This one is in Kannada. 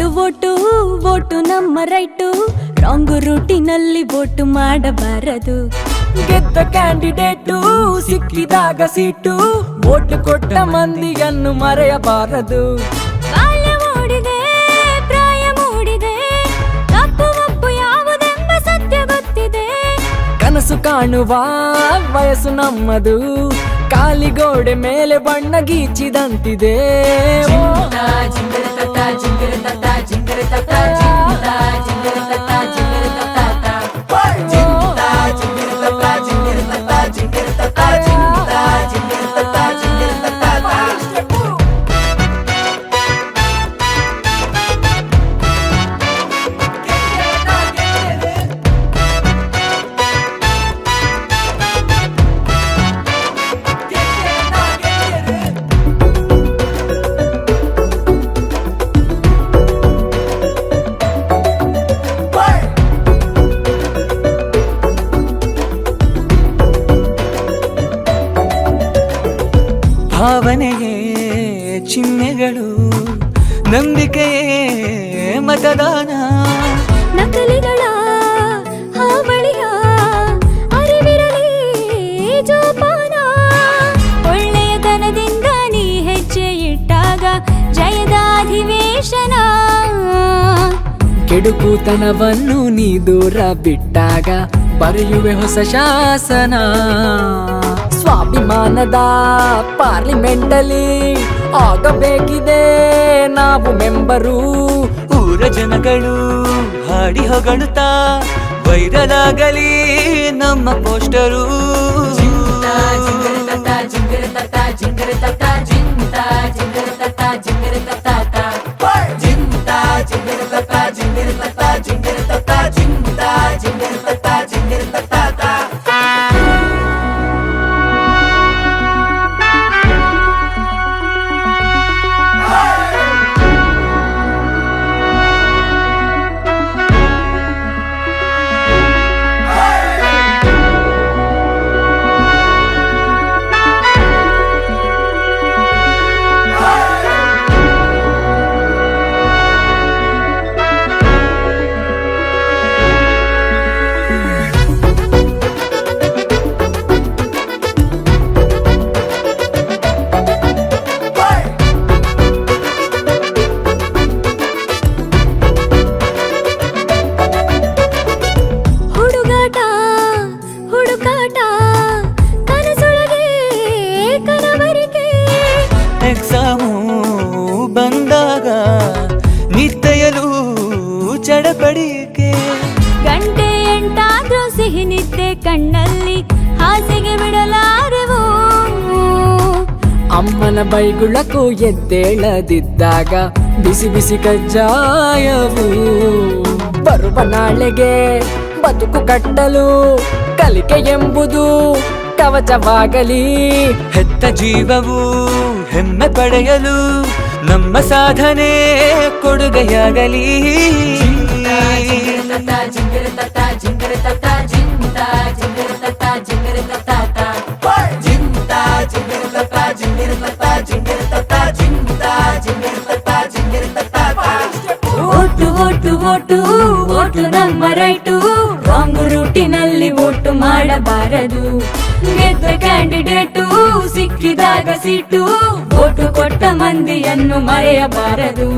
ವೋಟು ವೋಟು ವೋಟು ನಮ್ಮ ರೈಟು, ರಾಂಗ್ ರೂಟಿನಲ್ಲಿ ವೋಟು ಮಾಡಬಾರದು. ಗೆದ್ದ ಕ್ಯಾಂಡಿಡೇಟು ಸಿಕ್ಕಿದಾಗ ಸೀಟು, ವೋಟು ಕೊಟ್ಟ ಮಂದಿಯನ್ನು ಮರೆಯಬಾರದು. ಬಾಲ್ಯ ಮೂಡಿದೆ, ಪ್ರಾಯ ಮೂಡಿದೆ, ತಪ್ಪು ಒಪ್ಪು ಯಾವುದೆಂಬ ಸತ್ಯ ಗೊತ್ತಿದೆ. ಕನಸು ಕಾಣುವ ವಯಸ್ಸು ನಮ್ಮದು, ಕಾಲಿಗೋಡೆ ಮೇಲೆ ಬಣ್ಣ ಗೀಚಿದಂತಿದೆ. ಭಾವನೆಯೇ ಚಿಹ್ನೆಗಳು, ನಂಬಿಕೆಯೇ ಮತದಾನ. ನಕಲಿಗಳ ಹಾವಳಿಯ ಅರಿವಿರಲಿ ಜೋಪಾನ. ಒಳ್ಳೆಯತನದಿಂದ ನೀ ಹೆಜ್ಜೆ ಇಟ್ಟಾಗ ಜಯದ ಅಧಿವೇಶನ. ಕೆಡುಕುತನವನ್ನು ನೀ ದೂರ ಬಿಟ್ಟಾಗ ಬರೆಯುವೆ ಹೊಸ ಶಾಸನ. ಸ್ವಾಭಿಮಾನದ ಪಾರ್ಲಿಮೆಂಟಲ್ಲಿ ಆಗಬೇಕಿದೆ ನಾವು ಮೆಂಬರು. ಊರ ಜನಗಳು ಹಾಡಿ ಹೊಗಳುತ್ತಾ ವೈರಲ್ ಆಗಲಿ ನಮ್ಮ ಪೋಸ್ಟರು. ಎಕ್ಸಾಮು ಬಂದಾಗ ನಿದ್ದೆಯಲು ಚಡಪಡಿಕೆ. ಗಂಟೆ ಎಂಟಾದ್ರೂ ಸಿಹಿ ನಿದ್ದೆ ಕಣ್ಣಲ್ಲಿ ಹಾಸಿಗೆ ಬಿಡಲಾರೆವು. ಅಮ್ಮನ ಬೈಗುಳಕ್ಕೂ ಎದ್ದೇಳದಿದ್ದಾಗ ಬಿಸಿ ಬಿಸಿ ಕಜ್ಜಾಯವು. ಬರುವ ನಾಳೆಗೆ ಬದುಕು ಕಟ್ಟಲು ಕಲಿಕೆ ಎಂಬುದು ಕವಚವಾಗಲಿ. ಹೆತ್ತ ಜೀವವು ಹೆಮ್ಮೆ ಪಡೆಯಲು ನಮ್ಮ ಸಾಧನೆ ಕೊಡುಗೆಯಾಗಲಿ. ವೋಟು ವೋಟು ವೋಟು ವೋಟು ನಮ್ಮ ರೈಟು, ರಾಂಗ್ ರೂಟಿನಲ್ಲಿ ವೋಟು ಮಾಡಬಾರದು. ಗೆದ್ದ ಕ್ಯಾಂಡಿಡೇಟು ಸಿಕ್ಕಿದಾಗ ಸೀಟು, ವೋಟು ಕೊಟ್ಟ ಮಂದಿಯನ್ನು ಮರೆಯಬಾರದು.